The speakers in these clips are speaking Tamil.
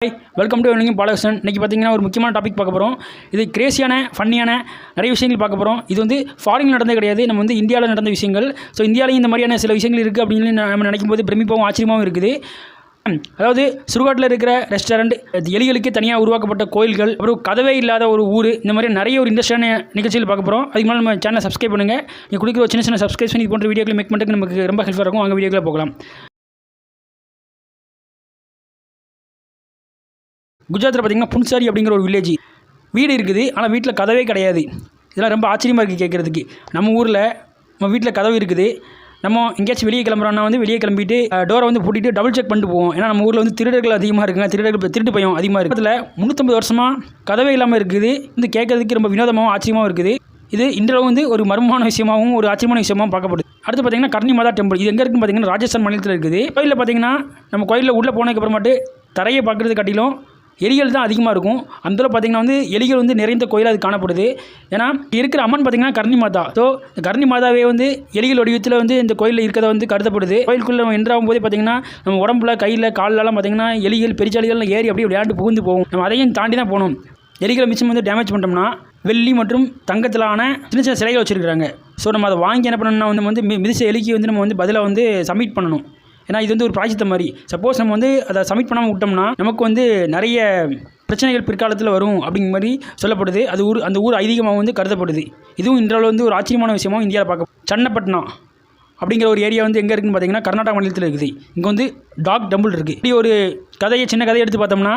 ஹாய் வெல்கம் டு நீங்கள் பாலகிருஷ்ணன். இன்றைக்கி பார்த்தீங்கன்னா ஒரு முக்கியமான டாபிக் பார்க்க போகிறோம். இது கிரேசியான ஃபன்னியான நிறைய விஷயங்கள் பார்க்க போகிறோம். இது வந்து ஃபாரினில் நடந்தே கிடையாது, நம்ம வந்து இந்தியாவில் நடந்த விஷயங்கள். ஸோ இந்தியாவிலையும் இந்த மாதிரியான சில விஷயங்கள் இருக்குது அப்படின்னு நம்ம நினைக்கும் போது பிரமிப்பாகவும் ஆச்சரியமாகவும் இருக்குது. அதாவது சுடுகாட்டில் இருக்கிற ரெஸ்டாரண்ட், எலிகளுக்கு தனியாக உருவாக்கப்பட்ட கோயில்கள், அப்புறம் கதவே இல்லாத ஒரு ஊர், இந்த மாதிரி நிறைய ஒரு இன்ட்ரெஸ்டான நிகழ்ச்சிகள் பார்க்க போகிறோம். அதுக்கு மேலே நம்ம சேனலை சப்ஸ்கிரைப் பண்ணுங்கள். நீங்கள் கொடுக்குற ஒரு சின்ன சின்ன சப்ஸ்கிரிப்ஷன் இது போன்ற வீடியோக்களை மேக் பண்ணுறதுக்கு நமக்கு ரொம்ப ஹெல்ப்ஃபுல்லாக இருக்கும். அங்கே வீடியோக்களை போகலாம். குஜராத்தில் பார்த்திங்கன்னா புன்சாரி அப்படிங்கிற ஒரு வில்லேஜ் வீடு இருக்குது, ஆனால் வீட்டில் கதவே கிடையாது. இதெல்லாம் ரொம்ப ஆச்சரியமாக இருக்குது கேட்குறதுக்கு. நம்ம ஊரில் நம்ம வீட்டில் கதவு இருக்குது, நம்ம எங்கேயாச்சும் வெளியே கிளம்புறோன்னா வந்து வெளியே கிளம்பிட்டு டோரை வந்து பூட்டிட்டு டபுள் செக் பண்ணிட்டு போவோம். ஏன்னா நம்ம ஊரில் வந்து திருடர்கள் அதிகமாக இருக்குங்க, திருட்டு பயம் அதிகமாக இருக்குது. இதில் 350 வருஷமாக கதவே இல்லாமல் இருக்குது. வந்து கேட்குறதுக்கு ரொம்ப வினோதமாகவும் ஆச்சரியமாகவும் இருக்குது. இது இன்றைய வந்து ஒரு மர்மமான விஷயமாகவும் ஒரு ஆச்சரியமான விஷயமாகவும் பார்க்கப்படுது. அடுத்து பார்த்திங்கன்னா கர்ணி மாதா டெம்பிள். இது எங்கே இருக்குன்னு பார்த்திங்கன்னா ராஜஸ்தான் மாநிலத்தில் இருக்குது. கோயிலில் பார்த்திங்கன்னா நம்ம கோயிலில் உள்ளே போனதுக்கப்புறமாட்டு தரையை பார்க்குறது காட்டிலும் எலிகள் தான் அதிகமாக இருக்கும். அதில் பார்த்திங்கன்னா வந்து எலிகள் வந்து நிறைந்த கோயிலாக அது காணப்படுது. ஏன்னா இருக்கிற அம்மன் பார்த்திங்கன்னா கர்ணி மாதா. ஸோ கர்ணி மாதாவே வந்து எலிகள் வடிவத்தில் வந்து இந்த கோயிலில் இருக்கிறத வந்து கருதப்படுது. கோயிலுக்குள்ளே நம்ம என்ட்ராகும் போதே பார்த்திங்கன்னா நம்ம உடம்புல கையில் காலெல்லாம் பார்த்திங்கன்னா எலிகள் பெருச்சாலிகள்லாம் ஏறி அப்படியே விளையாண்டு புகுந்து போகும். நம்ம அதையும் தாண்டி தான் போகணும். எலிகளை மிச்சம் வந்து டேமேஜ் பண்ணிட்டோம்னா வெள்ளி மற்றும் தங்கத்திலான சின்ன சின்ன சிலைகள் வச்சுருக்காங்க. ஸோ நம்ம அதை வாங்கி என்ன பண்ணணும்னா வந்து மிதிச்ச எலிக்கு வந்து நம்ம வந்து பதிலாக வந்து சப்மிட் பண்ணணும். ஏன்னா இது வந்து ஒரு பிராய்ச்சித்த மாதிரி. சப்போஸ் நம்ம வந்து அதை சப்மிட் பண்ணாமல் விட்டோம்னா நமக்கு வந்து நிறைய பிரச்சனைகள் பிற்காலத்தில் வரும் அப்படிங்கிற மாதிரி சொல்லப்படுது. அது அந்த ஊர் ஐதீகமாக வந்து கருதப்படுது. இதுவும் இன்றைய வந்து ஒரு ஆச்சரியமான விஷயமாக இந்தியாவில் பார்க்க. சன்னப்பட்டினம் அப்படிங்கிற ஒரு ஏரியா வந்து எங்கே இருக்குதுன்னு பார்த்தீங்கன்னா கர்நாடகா மாநிலத்தில் இருக்குது. இங்கே வந்து டாக் டம்பிள் இருக்குது. இப்படி ஒரு சின்ன கதையை எடுத்து பார்த்தோம்னா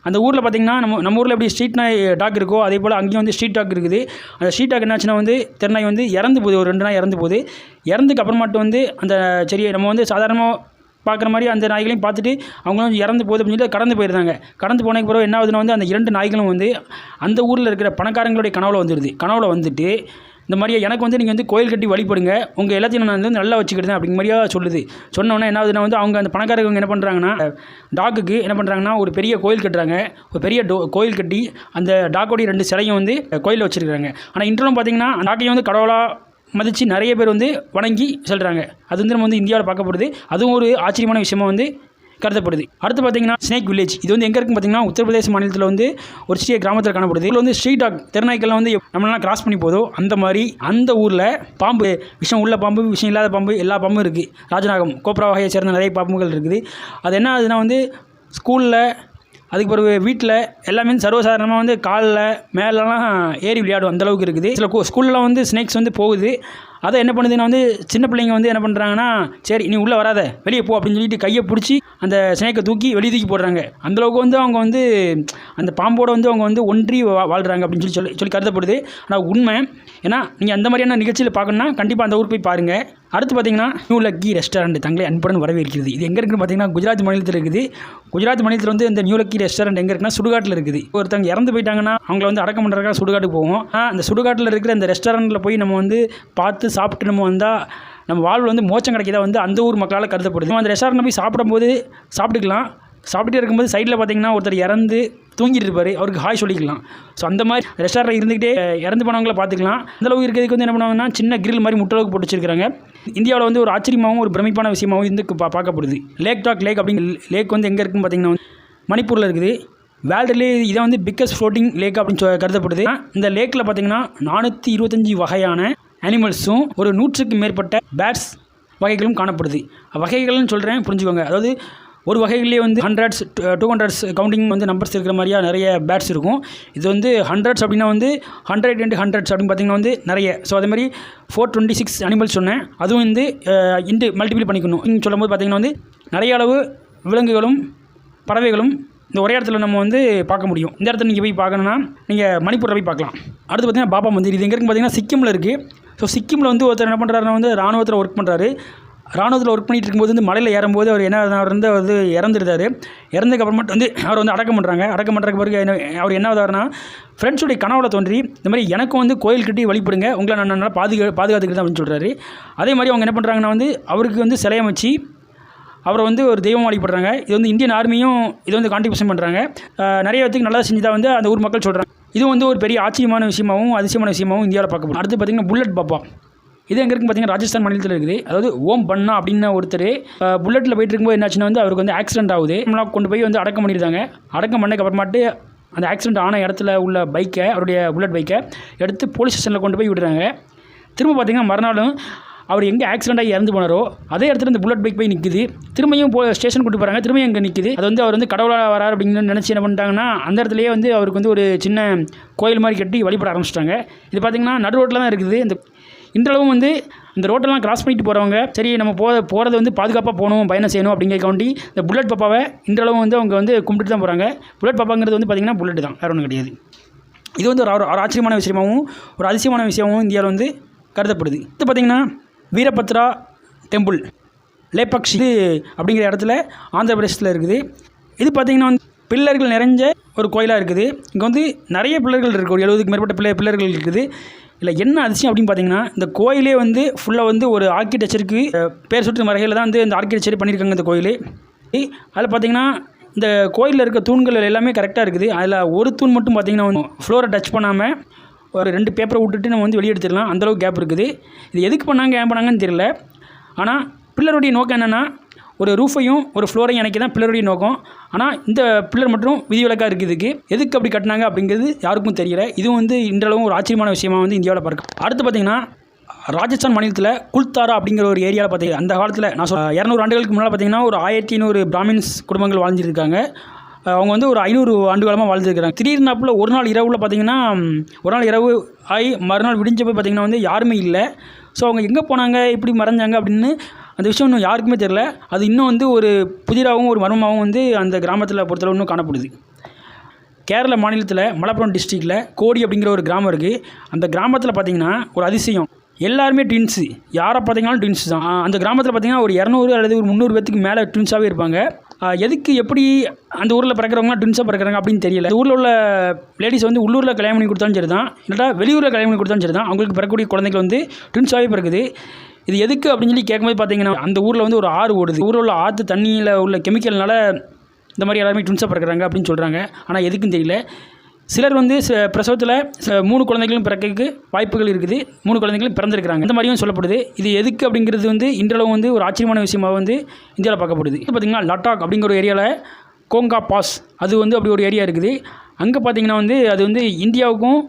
அந்த ஊரில் பார்த்திங்கன்னா நம்ம ஊரில் எப்படி ஸ்ட்ரீட் நாய் டாக் இருக்கோ அதே போல் அங்கேயும் வந்து ஸ்ட்ரீட் டாக் இருக்குது. அந்த ஸ்ட்ரீட் டாக் என்னாச்சுன்னா வந்து தெருநாய் வந்து இறந்து போகுது. ஒரு 2 நாய் இறந்து போகுது. இறந்துக்கு அப்புறமாட்டு வந்து அந்த சரி நம்ம வந்து சாதாரணமாக பார்க்குற மாதிரி அந்த நாய்களையும் பார்த்துட்டு அவங்களும் இறந்து போகுது அப்படின்னு சொல்லி கடந்து போயிருந்தாங்க. கடந்து போனதுக்கு பிறகு என்ன ஆகுதுன்னா வந்து அந்த 2 நாய்களும் வந்து அந்த ஊரில் இருக்கிற பணக்காரங்களுடைய கனவுல வந்துட்டு இந்த மாதிரியே எனக்கு வந்து நீங்கள் வந்து கோயில் கட்டி வழிபடுங்க, உங்கள் எல்லாத்தையும் நான் வந்து நல்லா வச்சுக்கிட்டேன் அப்படிங்கிற மாதிரியா சொல்லுது. சொன்னோன்னே என்ன ஆகுதுன்னா வந்து அவங்க அந்த பணக்காரங்க என்ன பண்ணுறாங்கன்னா டாக்குக்கு என்ன பண்ணுறாங்கன்னா ஒரு பெரிய கோயில் கட்டுறாங்க. ஒரு பெரிய கோயில் கட்டி அந்த டாக்கோடைய 2 சிலையும் வந்து கோயிலில் வச்சுருக்காங்க. ஆனால் இன்றும் பார்த்திங்கன்னா அந்த டாக்கையும் வந்து கடவுளாக மதித்து நிறைய பேர் வந்து வணங்கி சொல்கிறாங்க. அது வந்து நம்ம வந்து இந்தியாவில் பார்க்கப்படுது. அதுவும் ஒரு ஆச்சரியமான விஷயமா வந்து கருதப்படுது. அடுத்து பார்த்திங்கன்னா ஸ்னேக் வில்லேஜ். இது வந்து எங்கே இருக்குன்னு பார்த்திங்கன்னா உத்தரப்பிரதேச மாநிலத்தில் வந்து ஒரு சிறிய கிராமத்தில் காணப்படுது. இதில் வந்து ஸ்ட்ரீட் டாக் தெருநாய்க்கெல்லாம் வந்து நம்மளாம் கிராஸ் பண்ணி போதோ அந்த மாதிரி அந்த ஊரில் பாம்பு, விஷம் உள்ள பாம்பு, விஷம் இல்லாத பாம்பு, எல்லா பாம்பும் இருக்குது. ராஜநாகம், கோப்ரா வகையை சேர்ந்த நிறைய பாம்புகள் இருக்குது. அது என்ன ஆகுதுன்னா வந்து ஸ்கூலில் அதுக்கு பிறகு வீட்டில் எல்லாமே சர்வசாதாரணமாக வந்து காலில் மேலெலாம் ஏறி விளையாடும் அந்தளவுக்கு இருக்குது. சில ஸ்கூலில் வந்து ஸ்னேக்ஸ் வந்து போகுது. அதை என்ன பண்ணுதுன்னா வந்து சின்ன பிள்ளைங்க வந்து என்ன பண்ணுறாங்கன்னா சரி நீ உள்ளே வராத வெளியே போ அப்படின்னு சொல்லிட்டு கையை பிடிச்சி அந்த ஸ்னேக்கை வெளியே தூக்கி போடுறாங்க. அந்தளவுக்கு வந்து அவங்க வந்து அந்த பாம்போடு வந்து அவங்க வந்து ஒன்றி வாழ்கிறாங்க அப்படின்னு சொல்லி கருதப்படுது. ஆனால் உண்மை. ஏன்னா நீங்கள் அந்த மாதிரியான நிகழ்ச்சியில் பார்க்கணுன்னா கண்டிப்பாக அந்த ஊர் போய் பாருங்கள். அடுத்து பார்த்திங்கன்னா நியூ லக்கி ரெஸ்டாரண்ட் தங்களை அன்புடன் வரவேற்கிறது. இது எங்கே இருக்குன்னு பார்த்தீங்கன்னா குஜராத் மாநிலத்தில் இருக்குது. குஜராத் மாநிலத்தில் வந்து இந்த நியூ லக்கி ரெஸ்டாரண்ட் எங்கே இருக்குன்னா சுடுகாட்டில் இருக்குது. ஒருத்தவங்க இறந்து போயிட்டாங்கன்னா அவங்கள வந்து அடக்கம் பண்ணுறதுக்காக சுடுகாட்டுக்கு போவோம். அந்த சுடுகாட்டில் இருக்கிற அந்த ரெஸ்டாரண்ட்டில் போய் நம்ம வந்து பார்த்து சாப்பிட்டு நம்ம வந்தால் நம்ம வாழ்வில் வந்து மோச்சம் கிடைக்கிதா வந்து அந்த ஊர் மக்களால் கருதப்படுது. நம்ம அந்த ரெஸ்டாரண்ட்டில் போய் சாப்பிடும்போது சாப்பிட்டுக்கலாம். சாப்பிட்டே இருக்கும்போது சைடில் பார்த்திங்கன்னா ஒருத்தர் இறந்து தூங்கிட்டு இருப்பார், அவருக்கு ஹாய் சொல்லிக்கலாம். ஸோ அந்த மாதிரி ரெஸ்டாரண்ட்டில் இருந்துக்கிட்டே இறந்து போனவங்கள பார்த்துக்கலாம். அந்தளவுக்கு இருக்கிறதுக்கு வந்து என்ன பண்ணுவாங்கன்னா சின்ன கிரில் மாதிரி முட்டளவுக்கு போட்டு வச்சுருக்காங்க. இந்தியாவில் வந்து ஒரு ஆச்சரியமாகவும் ஒரு பிரமிப்பான விஷயமாகவும் இருந்து பார்க்கப்படுது. லேக் அப்படிங்கிற லேக் வந்து எங்கே இருக்குன்னு பார்த்திங்கன்னா மணிப்பூரில் இருக்குது. வேர்ல்டுலேயே இதை வந்து பிக்கஸ்ட் ஃப்ளோட்டிங் லேக் அப்படின்னு கருதப்படுது. இந்த லேக்கில் பார்த்திங்கன்னா 425 வகையான அனிமல்ஸும் ஒரு 100க்கும் மேற்பட்ட பேட்ஸ் வகைகளும் காணப்படுது. வகைகள்னு சொல்கிறேன் புரிஞ்சுக்கோங்க. அதாவது ஒரு வகைகள்லேயே வந்து 100s 200s கவுண்டிங் வந்து நம்பர்ஸ் இருக்கிற மாதிரியா நிறைய பேட்ஸ் இருக்கும். இது வந்து 100s அப்படின்னா வந்து 100 × 100s அப்படின்னு பார்த்திங்கன்னா வந்து நிறைய. ஸோ அதே மாதிரி 426 அனிமல்ஸ் சொன்னேன். அதுவும் வந்து மல்டிபிள் பண்ணிக்கணும். இங்கே சொல்லும்போது பார்த்திங்கன்னா வந்து நிறைய அளவு விலங்குகளும் பறவைகளும் இந்த ஒரே இடத்துல நம்ம வந்து பார்க்க முடியும். இந்த இடத்துல நீங்கள் போய் பார்க்கணுன்னா நீங்கள் மணிப்பூரில் போய் பார்க்கலாம். அடுத்து பார்த்திங்கன்னா பாபா மந்திர். இது எங்கே இருக்குன்னு பார்த்திங்கன்னா சிக்கிமில் இருக்குது. ஸோ சிக்கிமில் வந்து ஒருத்தர் என்ன பண்ணுறாருன்னா வந்து இராணுவத்தில் ஒர்க் பண்ணுறாரு. இராணுவத்தில் ஒர்க் பண்ணிகிட்டு இருக்கும்போது வந்து மலையில் ஏறும்போது அவர் வந்து இறந்துருந்தார். இறந்ததுக்கு அப்புறமேட்டு வந்து அவர் வந்து அடக்கம் பண்ணுறதுக்கு பிறகு அவர் என்ன ஆகுதாருன்னா ஃப்ரெண்ட்ஸுடைய கனவுல தோன்றி இந்த மாதிரி எனக்கும் வந்து கோயில் கட்டி வழிபடுங்க, உங்களை நான் நல்லா பாதுகாத்துக்கிட்டேன் அப்படின்னு சொல்கிறாரு. அதே மாதிரி அவங்க என்ன பண்ணுறாங்கன்னா வந்து அவருக்கு வந்து சிலையை வச்சு அவரை வந்து ஒரு தெய்வம் வழிபடுறாங்க. இது வந்து இந்தியன் ஆர்மியும் இது வந்து கான்ட்ரிபியூஷன் பண்ணுறாங்க. நிறைய பேருக்கு நல்லா செஞ்சுதான் வந்து அந்த ஊர் மக்கள் சொல்கிறாங்க. இது வந்து ஒரு பெரிய ஆச்சரியமான விஷயமாகவும் அதிசயமான விஷயமாகவும் இந்தியாவில் பார்க்கப்படும். அடுத்து பார்த்திங்கன்னா புல்லட் பாப்பா. இது எங்கே இருக்குன்னு பார்த்தீங்கன்னா ராஜஸ்தான் மாநிலத்தில் இருக்குது. அதாவது ஓம் பன்னா அப்படின்னு ஒருத்தர் புல்லட்டில் போயிட்டு இருக்கும்போது என்னாச்சுன்னா வந்து அவருக்கு வந்து ஆக்சிடென்ட் ஆகுது. கொண்டு போய் வந்து அடக்கம் பண்ணியிருந்தாங்க. அடக்கம் பண்ணக்கு அப்புறமாட்டு அந்த ஆக்சிடென்ட் ஆன இடத்துல உள்ள பைக்கை, அவருடைய புல்லட் பைக்கை எடுத்து போலீஸ் ஸ்டேஷனில் கொண்டு போய் விடுறாங்க. திரும்ப பார்த்தீங்கன்னா மறுநாளும் அவர் எங்கே ஆக்சிடென்ட் ஆகி இறந்து போனாரோ அதே இடத்துல இந்த புல்லட் பைக் போய் நிற்குது. திரும்பியும் ஸ்டேஷன் கூட்டு போகிறாங்க. திரும்பியும் எங்கே நிற்குது. அது வந்து அவர் வந்து கடவுளாக வரார் அப்படின்னு நினச்சி என்ன பண்ணிட்டாங்கன்னா அந்த இடத்துலையே வந்து அவருக்கு வந்து ஒரு சின்ன கோயில் மாதிரி கட்டி வழிபட ஆரம்பிச்சிட்டாங்க. இது பார்த்திங்கன்னா நடு ரோட்டில் தான் இருக்குது. இன்றளவும் வந்து இந்த ரோட்டெல்லாம் கிராஸ் பண்ணிட்டு போகிறவங்க சரி நம்ம போகிறது வந்து பாதுகாப்பாக போகணும், பயணம் செய்யணும் அப்படிங்கிறக்காண்டி இந்த புல்லட் பாப்பாவை இன்றளவும் வந்து அவங்க வந்து கும்பிட்டு தான் போகிறாங்க. புல்லட் பாப்பாங்கிறது வந்து பார்த்திங்கன்னா புல்லட் தான், வேறு ஒன்றும் கிடையாது. இது வந்து ஒரு ஆச்சரியமான விஷயமாகவும் ஒரு அதிசயமான விஷயமாகவும் இந்தியாவில் வந்து கருதப்படுது. இது பார்த்திங்கன்னா வீரபத்ரா டெம்பிள் லேபக்ஷி அப்படிங்கிற இடத்துல ஆந்திர பிரதேசத்தில் இருக்குது. இது பார்த்திங்கன்னா வந்து பில்லர்கள் நிறைஞ்ச ஒரு கோயிலாக இருக்குது. இங்கே வந்து நிறைய பில்லர்கள் இருக்குது. ஒரு 70க்கு மேற்பட்ட பில்லர்கள் இருக்குது. இல்லை என்ன அதிசயம் அப்படின்னு பார்த்தீங்கன்னா இந்த கோயிலே வந்து ஃபுல்லாக வந்து ஒரு ஆர்கிடெக்சருக்கு பேர் சுற்று வகையில் தான் வந்து இந்த ஆர்கிடெக்சர் பண்ணியிருக்காங்க இந்த கோயில். அதில் பார்த்திங்கன்னா இந்த கோயிலில் இருக்க தூண்கள் எல்லாமே கரெக்டாக இருக்குது. அதில் ஒரு தூண் மட்டும் பார்த்திங்கன்னா ஃப்ளோரை டச் பண்ணாமல் ஒரு 2 பேப்பரை விட்டுட்டு நம்ம வந்து வெளியே எடுத்துடலாம், அந்தளவுக்கு கேப் இருக்குது. இது எதுக்கு பண்ணாங்க ஏன் பண்ணாங்கன்னு தெரியல. ஆனால் பில்லருடைய நோக்கம் என்னென்னா ஒரு ரூஃபையும் ஒரு ஃப்ளோரையும் இணைக்க தான் பில்லருடைய நோக்கம். ஆனால் இந்த பில்லர் மட்டும் விதிவிலக்காக இருக்குது. இதுக்கு எதுக்கு அப்படி கட்டினாங்க அப்படிங்கிறது யாருக்கும் தெரியல. இதுவும் வந்து இன்றளவும் ஒரு ஆச்சரியமான விஷயமாக வந்து இந்தியாவில் பார்க்க. அடுத்து பார்த்திங்கன்னா ராஜஸ்தான் மாநிலத்தில் குல்தாரா அப்படிங்கிற ஒரு ஏரியாவில் பார்த்தீங்கன்னா அந்த காலத்தில் நான் 200 ஆண்டுகளுக்கு முன்னால் பார்த்திங்கன்னா ஒரு 1500 பிராமின்ஸ் குடும்பங்கள் வாழ்ந்துருக்காங்க. அவங்க வந்து ஒரு 500 ஆண்டு காலமாக வாழ்ந்துருக்கிறாங்க. திடீர்னாப்பில் ஒரு நாள் இரவில் பார்த்திங்கன்னா ஒரு நாள் இரவு ஆகி மறுநாள் விடிஞ்ச போய் பார்த்திங்கன்னா வந்து யாருமே இல்லை. ஸோ அவங்க எங்கே போனாங்க, இப்படி மறைஞ்சாங்க அப்படின்னு அந்த விஷயம் இன்னும் யாருக்குமே தெரியல. அது இன்னும் வந்து ஒரு புதிராகவும் ஒரு மர்மமாகவும் வந்து அந்த கிராமத்தில் பொறுத்தளவு இன்னும் காணப்படுது. கேரள மாநிலத்தில் மலப்புரம் டிஸ்ட்ரிக்டில் கோடி அப்படிங்கிற ஒரு கிராமம் இருக்குது. அந்த கிராமத்தில் பார்த்திங்கன்னா ஒரு அதிசயம், எல்லாருமே ட்வின்ஸு. யாரை பார்த்திங்கனாலும் ட்வின்ஸ் தான். அந்த கிராமத்தில் பார்த்திங்கன்னா ஒரு 200 அல்லது ஒரு 300 பேத்துக்கு மேலே ட்வின்ஸாகவே இருப்பாங்க. எதுக்கு எப்படி அந்த ஊரில் பிறக்கிறவங்களாம் ட்வின்ஸாக பிறக்கிறாங்க அப்படின்னு தெரியல. இந்த ஊரில் உள்ள லேடிஸ் வந்து உள்ளூரில் கல்யாணம் பண்ணி கொடுத்தாலும் சரி தான், இல்லைனா வெளியூரில் கல்யாணம் பண்ணி கொடுத்தாலும் சரி தான், அவங்களுக்கு பிறக்கக்கூடிய குழந்தைகள் வந்து ட்வின்ஸாகவே பிறக்குது. இது எதுக்கு அப்படின்னு சொல்லி கேட்கும்போது பார்த்தீங்கன்னா அந்த ஊரில் வந்து ஒரு ஆறு ஓடுது. ஊரில் உள்ள ஆற்று தண்ணியில் உள்ள கெமிக்கல்னால இந்த மாதிரி எல்லாருமே ட்வின்ஸாக பிறக்கிறாங்க அப்படின்னு சொல்கிறாங்க. ஆனால் எதுக்குன்னு தெரியல. சிலர் வந்து பிரசவத்தில் 3 குழந்தைகளும் பிறக்கிறதுக்கு வாய்ப்புகள் இருக்குது. 3 குழந்தைகளும் பிறந்திருக்கிறாங்க. இந்த மாதிரியும் சொல்லப்படுது. இது எதுக்கு அப்படிங்கிறது வந்து இன்றளவு வந்து ஒரு ஆச்சரியமான விஷயமாக வந்து இந்தியாவில் பார்க்கப்படுது. இப்போ பார்த்திங்கன்னா லடாக் அப்படிங்கிற ஒரு ஏரியாவில் கோங்கா பாஸ் அது வந்து அப்படி ஒரு ஏரியா இருக்குது. அங்கே பார்த்திங்கன்னா வந்து அது வந்து இந்தியாவுக்கும்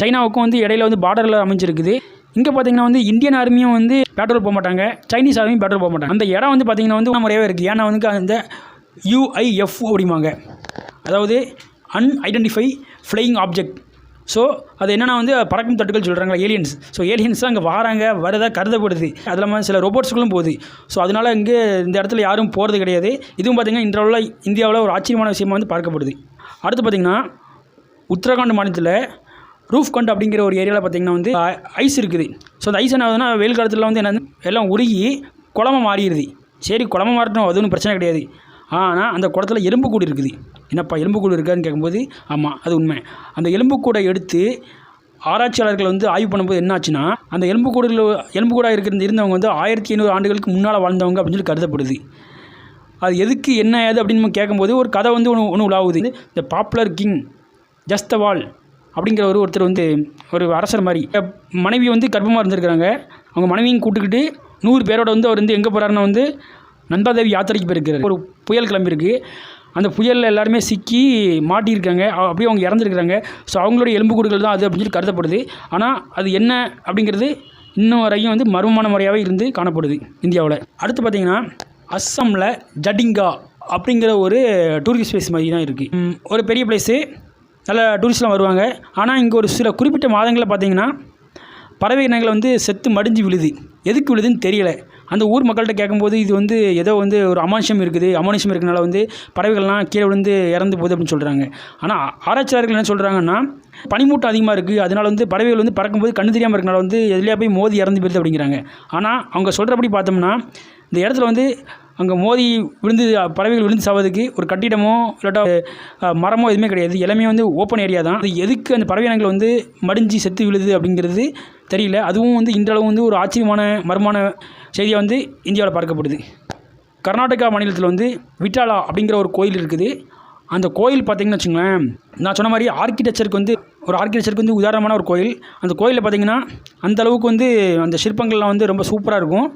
சைனாவுக்கும் வந்து இடையில வந்து பார்டரில் அமைஞ்சிருக்குது. இங்கே பார்த்திங்கன்னா வந்து இந்தியன் ஆர்மியும் வந்து பேட்ரோல் போக மாட்டாங்க, சைனீஸ் ஆர்மியும் பேட்ரோல் போக மாட்டாங்க. அந்த இடம் வந்து பார்த்திங்கன்னா வந்து முறையாகவே இருக்குது. ஏன்னா வந்து அந்த UIFO அப்படிம்பாங்க, அதாவது அன்ஐடென்டிஃபை ஃப்ளையிங் ஆப்ஜெக்ட். ஸோ அது என்னென்னா வந்து பறக்கும் தட்டுகள் சொல்கிறாங்களா, ஏலியன்ஸ். ஸோ ஏலியன்ஸ் தான் அங்கே வரதாக கருதப்படுது. அது இல்லாமல் சில ரோபோட்ஸ்களும் போகுது. ஸோ அதனால் இங்கே இந்த இடத்துல யாரும் போகிறது கிடையாது. இதுவும் பார்த்திங்கன்னா இன்றைய இந்தியாவில் ஒரு ஆச்சரியமான விஷயமாக வந்து பார்க்கப்படுது. அடுத்து பார்த்திங்கன்னா உத்தரகாண்ட் மாநிலத்தில் ரூஃப்கண்ட் அப்படிங்கிற ஒரு ஏரியாவில் பார்த்திங்கன்னா வந்து ஐஸ் இருக்குது. ஸோ அந்த ஐஸ் என்ன ஆகுதுன்னா வெயில் காலத்தில் வந்து என்ன எல்லாம் உருகி குளமாக மாறிடுது. சரி குளமாக மாறட்டும், அது ஒன்றும் பிரச்சனை கிடையாது. ஆனால் அந்த குளத்தில் எலும்புக்கூடு இருக்குது. என்னப்பா எலும்புக்கூடு இருக்கான்னு கேட்கும்போது ஆமாம் அது உண்மை. அந்த எலும்புக்கூடை எடுத்து ஆராய்ச்சியாளர்கள் வந்து ஆய்வு பண்ணும்போது என்னாச்சுன்னா அந்த எலும்புக்கூடாக இருந்தவங்க வந்து 1500 ஆண்டுகளுக்கு முன்னால் வாழ்ந்தவங்க அப்படின்னு சொல்லி கருதப்படுது. அது எதுக்கு என்ன ஏது அப்படின்னு கேட்கும்போது ஒரு கதை வந்து ஒன்று உலாவுது. இந்த பாப்புலர் கிங் ஜஸ்தவால் அப்படிங்கிற ஒருத்தர் வந்து ஒரு அரசர் மாதிரி மனைவி வந்து கர்ப்பமாக இருந்திருக்கிறாங்க. அவங்க மனைவியும் கூட்டுக்கிட்டு 100 பேரோட வந்து அவர் வந்து எங்கே போகிறாருன்னா வந்து நந்தாதேவி யாத்திரைக்கு போயிருக்கிறார். ஒரு புயல் கிளம்பியிருக்கு. அந்த புயலில் எல்லாருமே சிக்கி மாட்டியிருக்காங்க. அப்படியே அவங்க இறந்துருக்குறாங்க. ஸோ அவங்களுடைய எலும்புக்கூடுகள் தான் அது அப்படின்னு சொல்லி கருதப்படுது. ஆனால் அது என்ன அப்படிங்கிறது இன்னும் வரையும் வந்து மர்மமான முறையாகவே இருந்து காணப்படுது இந்தியாவில். அடுத்து பார்த்திங்கன்னா அஸ்ஸாமில் ஜடிங்கா அப்படிங்கிற ஒரு டூரிஸ்ட் பிளேஸ் மாதிரி தான் இருக்குது. ஒரு பெரிய பிளேஸு, நல்ல டூரிஸ்ட்லாம் வருவாங்க. ஆனால் இங்கே ஒரு சில குறிப்பிட்ட மாதங்களில் பார்த்திங்கன்னா பறவை இனங்கள் வந்து செத்து மடிஞ்சு விழுது. எதுக்கு விழுதுன்னு தெரியல. அந்த ஊர் மக்கள்கிட்ட கேட்கும்போது இது வந்து ஏதோ வந்து ஒரு அமானுஷம் இருக்கிறனால வந்து பறவைகள்லாம் கீழே விழுந்து இறந்து போகுது அப்படின்னு சொல்கிறாங்க. ஆனால் ஆராய்ச்சியாளர்கள் என்ன சொல்கிறாங்கன்னா பனிமூட்டம் அதிகமாக இருக்குது, அதனால் வந்து பறவைகள் வந்து பறக்கும்போது கண்ணு தெரியாமல் இருக்கனால வந்து எதுலையா போய் மோதி இறந்து போயிடுது அப்படிங்கிறாங்க. ஆனால் அவங்க சொல்கிறபடி பார்த்தோம்னா இந்த இடத்துல வந்து அங்கே மோதி விழுந்து பறவைகள் விழுந்து சாவதுக்கு ஒரு கட்டிடமோ இல்லாட்டா மரமோ எதுவுமே கிடையாது. எல்லாமே வந்து ஓப்பன் ஏரியா தான். அது எதுக்கு அந்த பறவை இனங்கள் வந்து மடிஞ்சு செத்து விழுது அப்படிங்கிறது தெரியல. அதுவும் வந்து இன்றளவு வந்து ஒரு ஆச்சரியமான மர்மமான செய்தியாக வந்து இந்தியாவில் பார்க்கப்படுது. கர்நாடகா மாநிலத்தில் வந்து விட்டாலா அப்படிங்கிற ஒரு கோயில் இருக்குது. அந்த கோயில் பார்த்திங்கன்னு வச்சுங்களேன், நான் சொன்ன மாதிரி ஆர்கிடெக்சருக்கு வந்து ஒரு ஆர்கிடெக்சருக்கு வந்து உதாரணமான ஒரு கோயில். அந்த கோயிலில் பார்த்திங்கன்னா அந்தளவுக்கு வந்து அந்த சிற்பங்கள்லாம் வந்து ரொம்ப சூப்பராக இருக்கும்.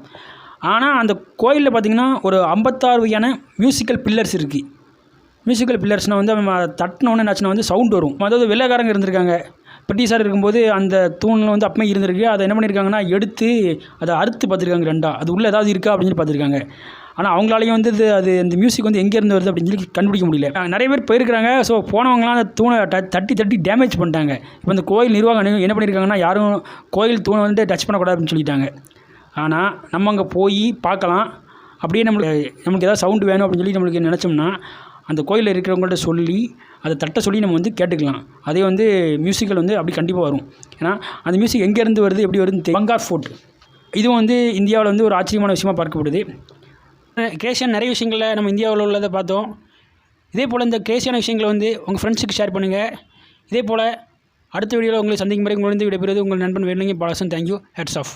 ஆனால் அந்த கோயிலில் பார்த்திங்கன்னா ஒரு 56 வகையான மியூசிக்கல் பில்லர்ஸ் இருக்குது. மியூசிக்கல் பில்லர்ஸ்னால் வந்து தட்டினோன்னு என்னாச்சுன்னா வந்து சவுண்ட் வரும். அதாவது வெள்ளைக்காரங்க இருந்திருக்காங்க, பிரிட்டிஷார் இருக்கும்போது அந்த தூணில் வந்து அப்பமே இருந்திருக்கு. அதை என்ன பண்ணியிருக்காங்கன்னா எடுத்து அதை அறுத்து பார்த்துருக்காங்க ரெண்டாக, அது உள்ளே ஏதாவது இருக்கா அப்படின்னு சொல்லி பார்த்துருக்காங்க. ஆனால் அவங்களாலையும் வந்து அது அந்த மியூசிக் வந்து எங்கேருந்து வருது அப்படின்னு சொல்லி கண்டுபிடிக்க முடியல. நிறைய பேர் போயிருக்கிறாங்க. ஸோ போனவங்களாம் அந்த தூணை தட்டி டேமேஜ் பண்ணிட்டாங்க. இப்போ இந்த கோயில் நிர்வாகம் என்ன பண்ணியிருக்காங்கன்னா யாரும் கோயில் தூணை வந்து டச் பண்ணக்கூடாது அப்படின்னு சொல்லிட்டாங்க. ஆனால் நம்ம அங்கே போய் பார்க்கலாம். அப்படியே நம்மளுக்கு ஏதாவது சவுண்டு வேணும் அப்படின்னு சொல்லி நம்மளுக்கு நினச்சோம்னா அந்த கோயிலில் இருக்கிறவங்கள்ட்ட சொல்லி அதை தட்ட சொல்லி நம்ம வந்து கேட்டுக்கலாம். அதே வந்து மியூசிக்கல் வந்து அப்படி கண்டிப்பாக வரும். ஏன்னா அந்த மியூசிக் எங்கேருந்து வருது எப்படி வருது. பங்கார் ஃபோர்ட் இதுவும் வந்து இந்தியாவில் வந்து ஒரு ஆச்சரியமான விஷயமாக பார்க்கப்படுது. கிரேசியான நிறைய விஷயங்களில் நம்ம இந்தியாவில் உள்ளதை பார்த்தோம். இதே போல் இந்த கிரேசியான விஷயங்களை வந்து உங்கள் ஃப்ரெண்ட்ஸுக்கு ஷேர் பண்ணுங்கள். இதே போல் அடுத்த வீடியோவில் உங்களை சந்திக்கும் முறை உங்களிருந்து விடைபெறுவது உங்கள் நண்பன் வேலுங்க பாலசன். தேங்க்யூ. Hats of.